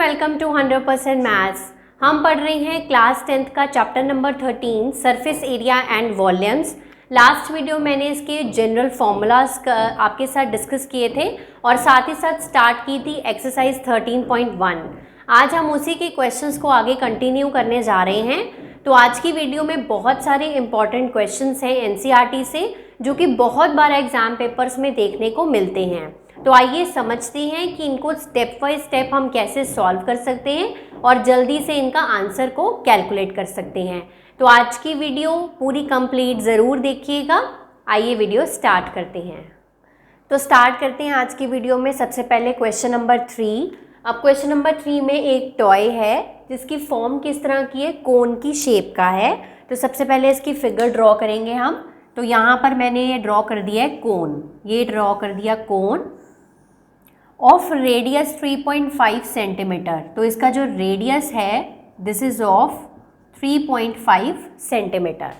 Welcome to 100% maths. हम पढ़ रहे हैं क्लास 10th का chapter number 13 surface area and volumes. Last video मैंने इसके जनरल फॉर्मूलाज आपके साथ डिस्कस किए थे और साथ ही साथ स्टार्ट की थी एक्सरसाइज 13.1। आज हम उसी के क्वेश्चंस को आगे कंटिन्यू करने जा रहे हैं। तो आज की वीडियो में बहुत सारे इंपॉर्टेंट क्वेश्चंस हैं एनसीईआरटी से, जो कि बहुत बार एग्जाम पेपर्स में देखने को मिलते हैं। तो आइए समझते हैं कि इनको स्टेप बाय स्टेप हम कैसे सॉल्व कर सकते हैं और जल्दी से इनका आंसर को कैलकुलेट कर सकते हैं। तो आज की वीडियो पूरी कंप्लीट ज़रूर देखिएगा। आइए वीडियो स्टार्ट करते हैं। तो स्टार्ट करते हैं आज की वीडियो में। सबसे पहले क्वेश्चन नंबर 3। अब क्वेश्चन नंबर 3 में एक टॉय है जिसकी फॉर्म किस तरह की है, कोन की शेप का है। तो सबसे पहले इसकी फिगर ड्रॉ करेंगे हम। तो यहाँ पर मैंने ये ड्रॉ कर दिया है कोन, ये ड्रॉ कर दिया कोन ऑफ रेडियस 3.5 सेंटीमीटर। तो इसका जो रेडियस है this is of 3.5 centimetre.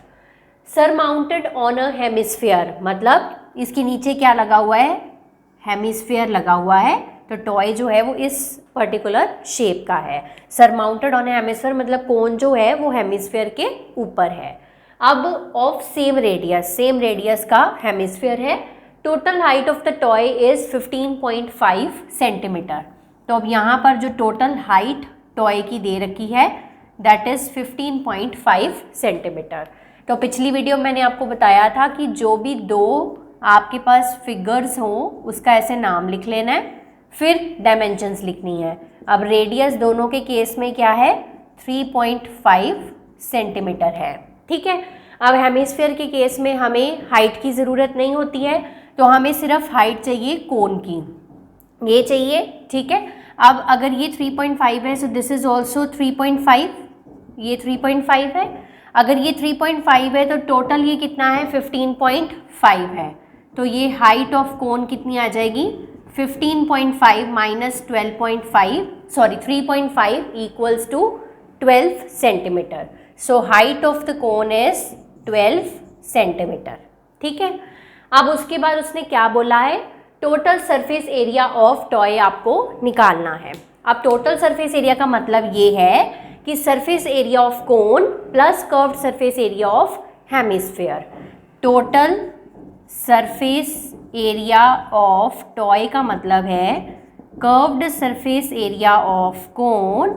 Surmounted on a hemisphere, मतलब इसके नीचे क्या लगा हुआ है, हेमिस्फीयर लगा हुआ है। तो टॉय जो है वो इस पर्टिकुलर शेप का है। सरमाउंटेड ऑन अ हेमिस्फीयर मतलब कोन जो है वो हेमिस्फीयर के ऊपर है। अब ऑफ सेम रेडियस का हेमिस्फीयर है। Total height of the toy is 15.5 centimetre. तो अब यहाँ पर जो टोटल हाइट टॉय की दे रखी है दैट इज 15.5 सेंटीमीटर। तो पिछली वीडियो मैंने आपको बताया था कि जो भी दो आपके पास फिगर्स हों उसका ऐसे नाम लिख लेना है, फिर डायमेंशंस लिखनी है। अब रेडियस दोनों के केस में क्या है, 3.5 सेंटीमीटर है। ठीक है। अब हेमिस्फीयर के केस में हमें हाइट की ज़रूरत नहीं होती है, तो हमें सिर्फ हाइट चाहिए कोन की, ये चाहिए। ठीक है। अब अगर ये 3.5 है सो दिस इज ऑल्सो 3.5, ये 3.5 है। अगर ये 3.5 है तो टोटल ये कितना है, 15.5 है। तो ये हाइट ऑफ कोन कितनी आ जाएगी, 15.5 minus 12.5 sorry 3.5 equals to 12 centimetre. So height of the cone is 12 centimetre. ठीक है। अब उसके बाद उसने क्या बोला है, total surface area of toy आपको निकालना है। अब टोटल सरफेस एरिया का मतलब ये है कि surface area of cone plus curved surface area of hemisphere. Total surface area of toy का मतलब है curved surface area of cone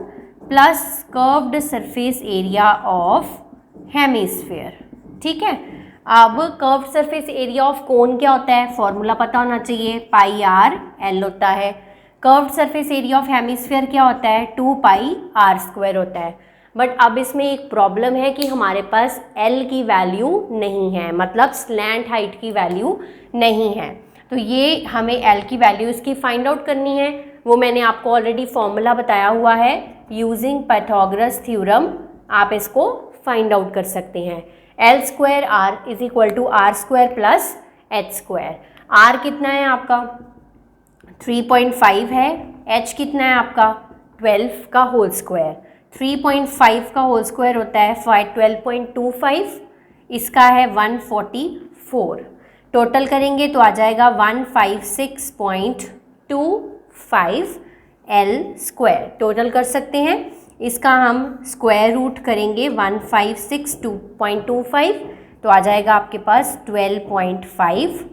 plus curved surface area of hemisphere. ठीक है। अब curved surface area of cone क्या होता है, formula पता होना चाहिए, पाई आर एल होता है। Curved surface area of hemisphere क्या होता है, 2 पाई आर स्क्वायर होता है। बट अब इसमें एक प्रॉब्लम है कि हमारे पास एल की वैल्यू नहीं है, मतलब स्लैंट हाइट की वैल्यू नहीं है। तो ये हमें एल की वैल्यू इसकी फाइंड आउट करनी है। वो मैंने आपको ऑलरेडी फॉर्मूला बताया हुआ है, यूजिंग पाइथागोरस थ्योरम आप इसको फाइंड आउट कर सकते हैं। L square R is equal to R square plus H square. R कितना है आपका 3.5 है, एच कितना है आपका 12 का होल स्क्वायर। 3.5 का होल स्क्वायर होता है 12.25, इसका है 144। टोटल करेंगे तो आ जाएगा 156.25 एल स्क्वायर। टोटल कर सकते हैं, इसका हम स्क्वायर रूट करेंगे 156.25, तो आ जाएगा आपके पास 12.5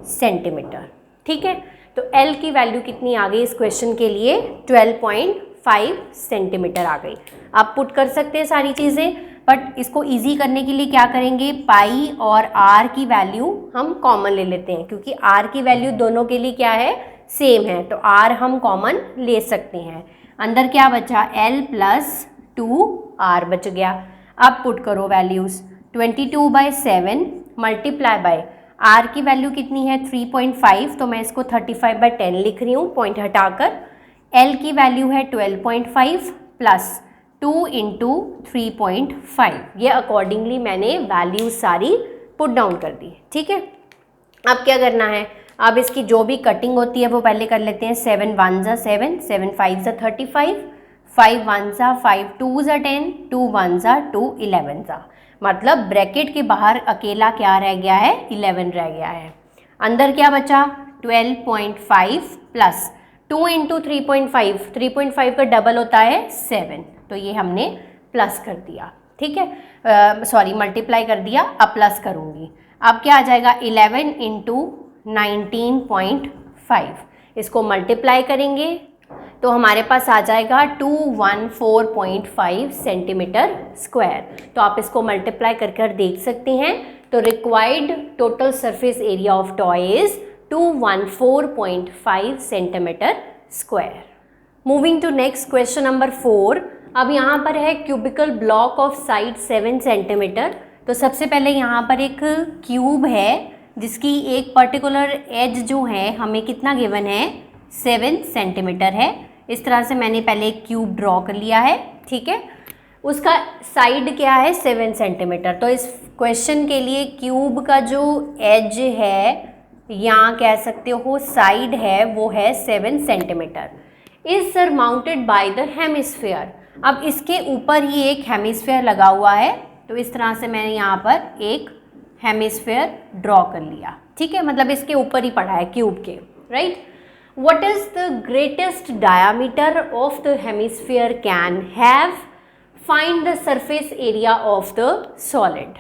सेंटीमीटर। ठीक है। तो L की वैल्यू कितनी आ गई इस क्वेश्चन के लिए, 12.5 सेंटीमीटर आ गई। आप पुट कर सकते हैं सारी चीज़ें, बट इसको इजी करने के लिए क्या करेंगे, पाई और R की वैल्यू हम कॉमन ले लेते हैं, क्योंकि R की वैल्यू दोनों के लिए क्या है, सेम है। तो R हम कॉमन ले सकते हैं। अंदर क्या बचा, L प्लस 2R बच गया। अब पुट करो वैल्यूज़, 22/7 मल्टीप्लाई बाय R की वैल्यू कितनी है 3.5, तो मैं इसको 35/10 लिख रही हूँ पॉइंट हटाकर। L की वैल्यू है 12.5 प्लस 2 इंटू 3.5, ये अकॉर्डिंगली मैंने वैल्यूज सारी पुट डाउन कर दी। ठीक है। अब क्या करना है, अब इसकी जो भी कटिंग होती है वो पहले कर लेते हैं। 7 1 जा 7, 7 5 जा 35, 5 1 जा 5 2 जा 10, 2 1 जा 2 11 जा, मतलब ब्रैकेट के बाहर अकेला क्या रह गया है, 11 रह गया है। अंदर क्या बचा 12.5 प्लस 2 इंटू 3.5, 3.5 का डबल होता है 7, तो ये हमने प्लस कर दिया, ठीक है, सॉरी मल्टीप्लाई कर दिया, अब प्लस करूँगी। अब क्या आ जाएगा 11 इंटू 19.5, इसको मल्टीप्लाई करेंगे तो हमारे पास आ जाएगा 214.5 सेंटीमीटर स्क्वायर। तो आप इसको मल्टीप्लाई कर देख सकते हैं। तो required total surface area of toy is 214.5 centimetre square. Moving to next question number 4। अब यहाँ पर है cubical block of side 7 centimetre. तो सबसे पहले यहाँ पर एक क्यूब है जिसकी एक पर्टिकुलर एज जो है हमें कितना गिवन है 7 सेंटीमीटर है। इस तरह से मैंने पहले एक क्यूब ड्रॉ कर लिया है, ठीक है। उसका साइड क्या है 7 सेंटीमीटर। तो इस क्वेश्चन के लिए क्यूब का जो एज है या कह सकते हो साइड है वो है 7 centimetre. Is surmounted by the hemisphere. अब इसके ऊपर ही एक हेमिस्फीयर लगा हुआ है, तो इस तरह से मैंने यहाँ पर एक हेमिस्फीयर ड्रॉ कर लिया, ठीक है, मतलब इसके ऊपर ही पड़ा है क्यूब के, right. What is the greatest diameter of the hemisphere can have? Find the surface area of the solid.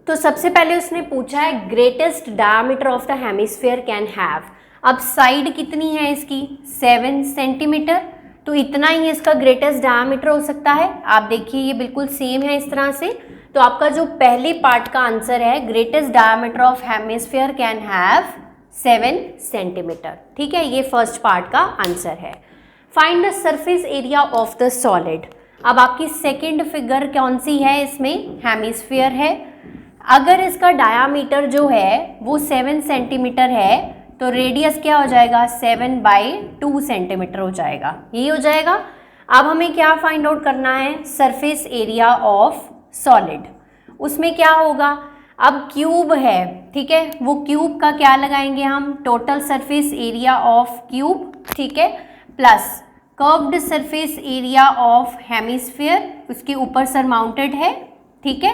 तो सबसे पहले उसने पूछा है greatest diameter of the hemisphere can have. अब साइड कितनी है इसकी 7 सेंटीमीटर, तो इतना ही इसका greatest diameter हो सकता है। आप देखिए ये बिल्कुल सेम है इस तरह से। तो आपका जो पहले पार्ट का आंसर है greatest diameter of hemisphere can have 7 centimetre, ठीक है, ये फर्स्ट पार्ट का आंसर है। Find the surface area of the solid. अब आपकी सेकंड फिगर कौन सी है, इसमें हेमिस्फीयर है। अगर इसका डायामीटर जो है वो 7 सेंटीमीटर है तो रेडियस क्या हो जाएगा 7/2 सेंटीमीटर हो जाएगा, ये हो जाएगा। अब हमें क्या फाइंड आउट करना है सरफेस एरिया ऑफ सॉलिड। उसमें क्या होगा, अब क्यूब है, ठीक है, वो क्यूब का क्या लगाएंगे हम total surface area of cube, ठीक है, plus curved surface area of hemisphere, उसके ऊपर सरमाउंटेड है, ठीक है,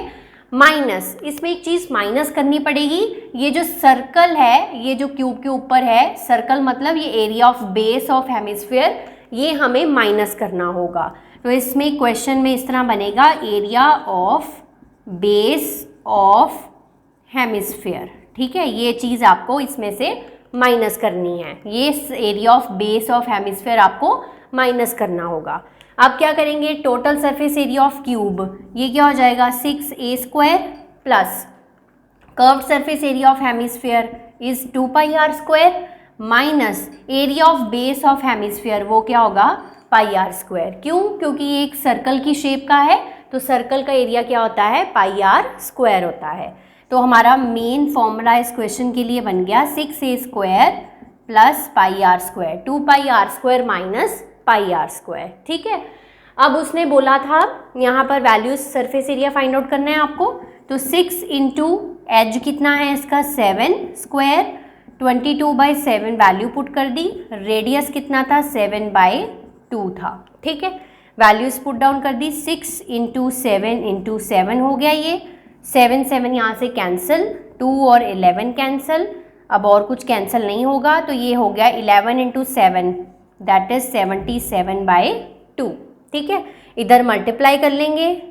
माइनस, इसमें एक चीज़ माइनस करनी पड़ेगी, ये जो सर्कल है ये जो क्यूब के ऊपर है सर्कल मतलब ये area of base of hemisphere, ये हमें माइनस करना होगा। तो इसमें क्वेश्चन में इस तरह बनेगा area of base of hemisphere, ठीक है, ये चीज़ आपको इसमें से माइनस करनी है, ये area of base of hemisphere आपको माइनस करना होगा। अब क्या करेंगे total surface area of cube, ये क्या हो जाएगा 6a² plus curved surface area of hemisphere is 2πr² minus area of base of hemisphere, वो क्या होगा πr²। क्यों, क्योंकि ये एक सर्कल की शेप का है, तो सर्कल का एरिया क्या होता है πr² होता है। तो हमारा मेन फॉर्मूला इस क्वेश्चन के लिए बन गया 6a² plus πr², 2πr² minus πr², ठीक है। अब उसने बोला था यहाँ पर values surface area find out करना है आपको, तो 6 इंटू एज कितना है इसका 7² 22/7 वैल्यू पुट कर दी, रेडियस कितना था 7/2 था, ठीक है, वैल्यूज पुट डाउन कर दी, 6 इंटू 7 हो गया, ये 7 यहाँ से कैंसिल, 2 और 11 कैंसिल, अब और कुछ कैंसिल नहीं होगा, तो ये हो गया 11 इंटू 7 दैट इज 77/2, ठीक है। इधर मल्टीप्लाई कर लेंगे,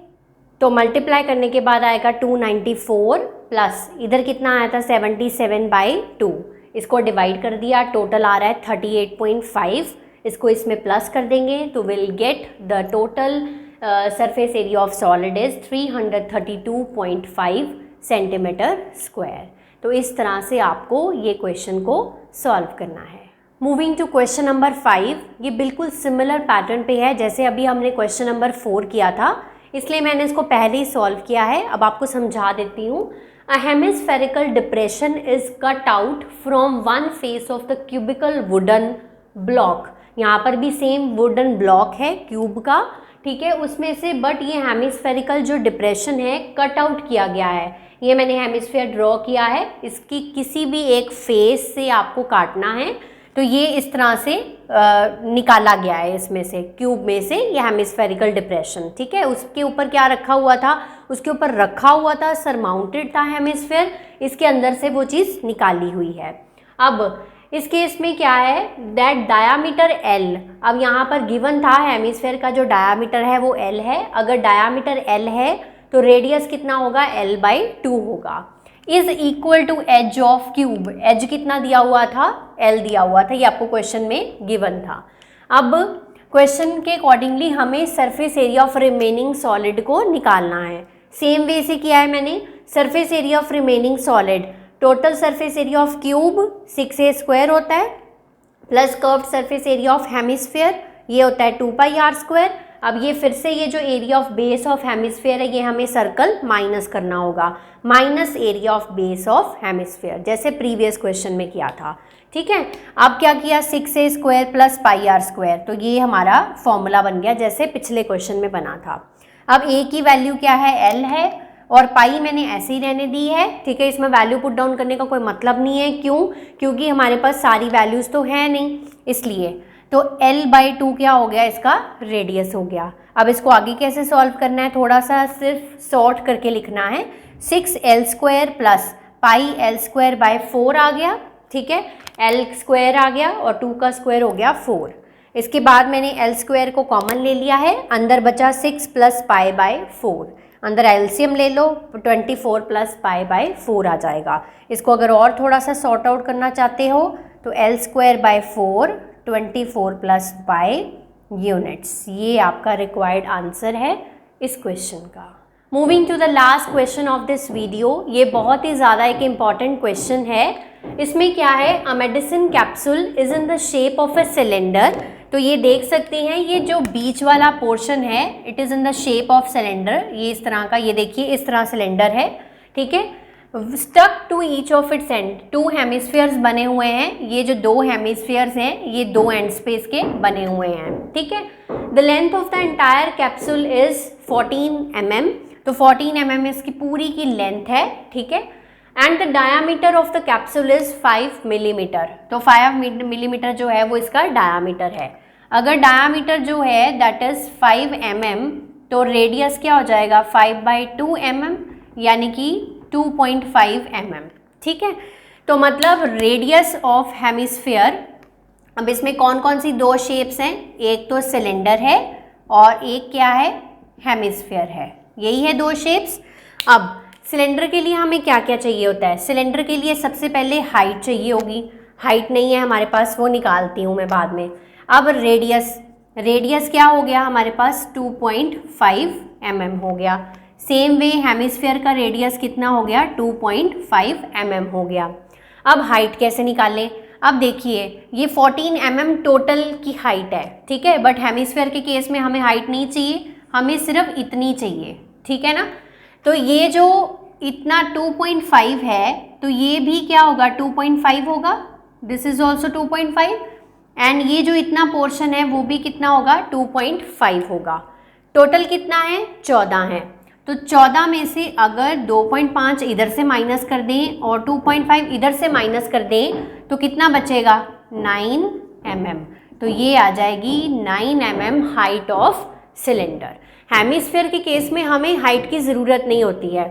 तो मल्टीप्लाई करने के बाद आएगा 294 प्लस इधर कितना आया था 77/2, इसको डिवाइड कर दिया, टोटल आ रहा है 38.5, इसको इसमें प्लस कर देंगे तो will get the total surface area of solid is 332.5 centimetre square. तो इस तरह से आपको ये क्वेश्चन को सॉल्व करना है। मूविंग टू क्वेश्चन नंबर 5, ये बिल्कुल सिमिलर पैटर्न पे है जैसे अभी हमने क्वेश्चन नंबर 4 किया था, इसलिए मैंने इसको पहले ही सॉल्व किया है। अब आपको समझा देती हूँ। A hemispherical depression is cut out from one face of the cubical wooden block. यहाँ पर भी सेम वुडन ब्लॉक है क्यूब का, ठीक है, उसमें से बट ये हेमिस्फेरिकल जो डिप्रेशन है कट आउट किया गया है। ये मैंने हेमिस्फीयर ड्रॉ किया है, इसकी किसी भी एक फेस से आपको काटना है, तो ये इस तरह से निकाला गया है इसमें से, क्यूब में से ये हेमिस्फेरिकल डिप्रेशन, ठीक है। उसके ऊपर क्या रखा हुआ था, उसके ऊपर रखा हुआ था सरमाउंटेड था हेमिस्फीयर, इसके अंदर से वो चीज़ निकाली हुई है। अब इस केस में क्या है, दैट डायामीटर L, अब यहाँ पर गिवन था हेमिस्फेयर का जो डायामीटर है वो L है, अगर डायामीटर L है तो रेडियस कितना होगा, L/2 होगा, is equal to edge of cube, edge कितना दिया हुआ था, L दिया हुआ था, ये आपको क्वेश्चन में गिवन था। अब क्वेश्चन के अकॉर्डिंगली हमें surface area of remaining solid को निकालना है। सेम वे से किया है मैंने, surface area of remaining solid, total surface area of cube 6a² होता है, plus curved surface area of hemisphere ये होता है 2πr²। अब ये फिर से ये जो area of base of hemisphere है ये हमें सर्कल माइनस करना होगा, minus area of base of hemisphere, जैसे प्रीवियस क्वेश्चन में किया था। ठीक है, अब क्या किया, 6a² + πr², तो ये हमारा फॉर्मूला बन गया जैसे पिछले क्वेश्चन में बना था। अब a की वैल्यू क्या है, L है, और पाई मैंने ऐसे ही रहने दी है। ठीक है, इसमें वैल्यू पुट डाउन करने का कोई मतलब नहीं है, क्यों, क्योंकि हमारे पास सारी वैल्यूज़ तो है नहीं, इसलिए। तो L/2 क्या हो गया, इसका रेडियस हो गया। अब इसको आगे कैसे सॉल्व करना है, थोड़ा सा सिर्फ सॉर्ट करके लिखना है, 6l² + πl²/4 आ गया। ठीक है, l² आ गया और 2 का स्क्वायर हो गया 4। इसके बाद मैंने l² को कॉमन ले लिया है, अंदर बचा 6 + π/4, अंदर एलसीएम ले लो, 24 + π/4 आ जाएगा। इसको अगर और थोड़ा सा सॉर्ट आउट करना चाहते हो तो l²/4 24 + π यूनिट्स, ये आपका रिक्वायर्ड आंसर है इस क्वेश्चन का। Moving to the last question of this video, ये बहुत ही ज़्यादा एक इम्पॉर्टेंट क्वेश्चन है। इसमें क्या है, a medicine capsule is in the shape of a cylinder, तो ये देख सकते हैं ये जो बीच वाला पोर्शन है it is in the shape of cylinder, ये इस तरह का, ये देखिए इस तरह सिलेंडर है। ठीक है, stuck to each of its end, 2 hemispheres बने हुए हैं, ये जो 2 हेमिस्फीयर्स हैं ये 2 एंड स्पेस के बने हुए हैं। ठीक है, the length of the entire capsule is 14 mm, तो 14 mm इसकी पूरी की लेंथ है। ठीक है, and the diameter of the capsule is 5 mm, तो 5 mm जो है वो इसका डायामीटर है। अगर डायामीटर जो है दैट इज 5 mm, तो रेडियस क्या हो जाएगा, 5/2 mm, यानी कि 2.5 mm। ठीक है, तो मतलब रेडियस ऑफ हेमिस्फीयर, अब इसमें कौन कौन सी 2 शेप्स हैं, एक तो सिलेंडर है और एक क्या है, हेमिस्फीयर है, यही है 2 शेप्स। अब सिलेंडर के लिए हमें क्या क्या चाहिए होता है, सिलेंडर के लिए सबसे पहले हाइट चाहिए होगी, हाइट नहीं है हमारे पास, वो निकालती हूँ मैं बाद में। अब रेडियस क्या हो गया हमारे पास, 2.5 mm हो गया। सेम वे हेमिस्फीयर का रेडियस कितना हो गया, 2.5 mm हो गया। अब हाइट कैसे निकालें, अब देखिए ये 14 mm टोटल की हाइट है। ठीक है, बट हेमिस्फीयर के केस में हमें हाइट नहीं चाहिए, हमें सिर्फ इतनी चाहिए। ठीक है ना, तो ये जो इतना 2.5 है तो ये भी क्या होगा, 2.5 होगा, दिस इज ऑल्सो 2.5, एंड ये जो इतना पोर्शन है वो भी कितना होगा, 2.5 होगा। टोटल कितना है, 14 है, तो 14 में से अगर 2.5 इधर से माइनस कर दें और 2.5 इधर से माइनस कर दें तो कितना बचेगा, 9 mm, तो ये आ जाएगी 9 mm height of cylinder. Hemisphere के केस में हमें हाइट की ज़रूरत नहीं होती है,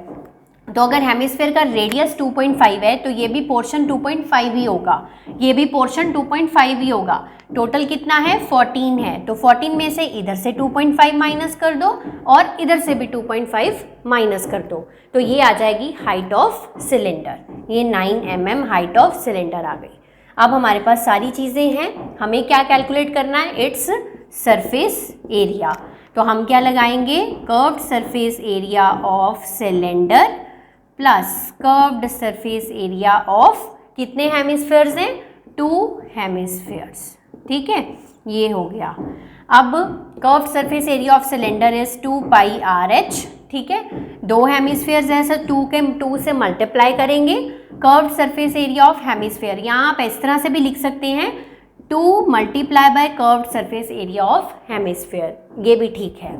तो अगर हेमिस्फीयर का रेडियस 2.5 है तो ये भी पोर्शन 2.5 ही होगा, ये भी पोर्शन 2.5 ही होगा। टोटल कितना है, 14 है, तो 14 में से इधर से 2.5 माइनस कर दो और इधर से भी 2.5 माइनस कर दो, तो ये आ जाएगी हाइट ऑफ सिलेंडर, ये 9 mm हाइट ऑफ सिलेंडर आ गई। अब हमारे पास सारी चीज़ें हैं, हमें क्या कैलकुलेट करना है, इट्स सरफेस एरिया, तो हम क्या लगाएंगे, curved surface area of cylinder plus curved surface area of, कितने हेमिस्फीयर्स हैं, 2 हेमिस्फीयर्स। ठीक है, ये हो गया। अब curved surface area of cylinder is 2πRh। ठीक है, 2 हेमिस्फीयर्स है, सर 2 से मल्टीप्लाई करेंगे curved surface area of hemisphere, यहाँ आप इस तरह से भी लिख सकते हैं 2 × curved surface area of hemisphere, ये भी ठीक है।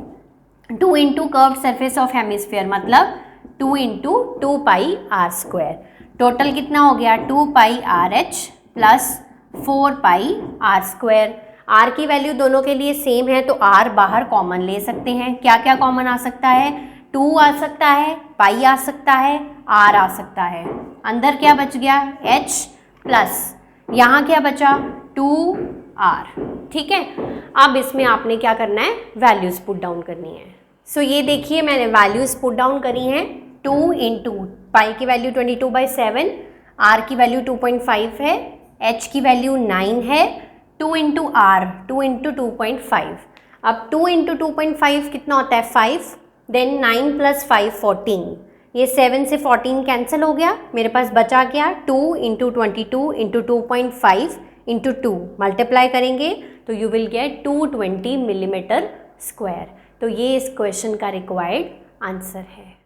2 × कर्व्ड सरफेस ऑफ हेमिस्फीयर मतलब 2 × 2πr², टोटल कितना हो गया, 2πRh + 4πr²। r की वैल्यू दोनों के लिए सेम है तो r बाहर कॉमन ले सकते हैं, क्या क्या कॉमन आ सकता है, 2 आ सकता है, पाई आ सकता है, r आ सकता है, अंदर क्या बच गया, h प्लस यहाँ क्या बचा 2r, ठीक है। अब इसमें आपने क्या करना है, वैल्यूज़ पुट डाउन करनी है। सो ये देखिए मैंने वैल्यूज़ पुट डाउन करी हैं। 2 इंटू पाई की वैल्यू 22/7, r की वैल्यू 2.5 है, h की वैल्यू 9 है, 2 इंटू आर 2 इंटू 2.5। अब 2 इंटू 2.5 कितना होता है 5, देन 9 प्लस 5 14, ये 7 से 14 कैंसिल हो गया, मेरे पास बचा क्या 2 इंटू 22 इंटू 2.5 इंटू 2 मल्टीप्लाई करेंगे तो you will get 220 millimetre square. तो ये इस क्वेश्चन का रिक्वायर्ड आंसर है।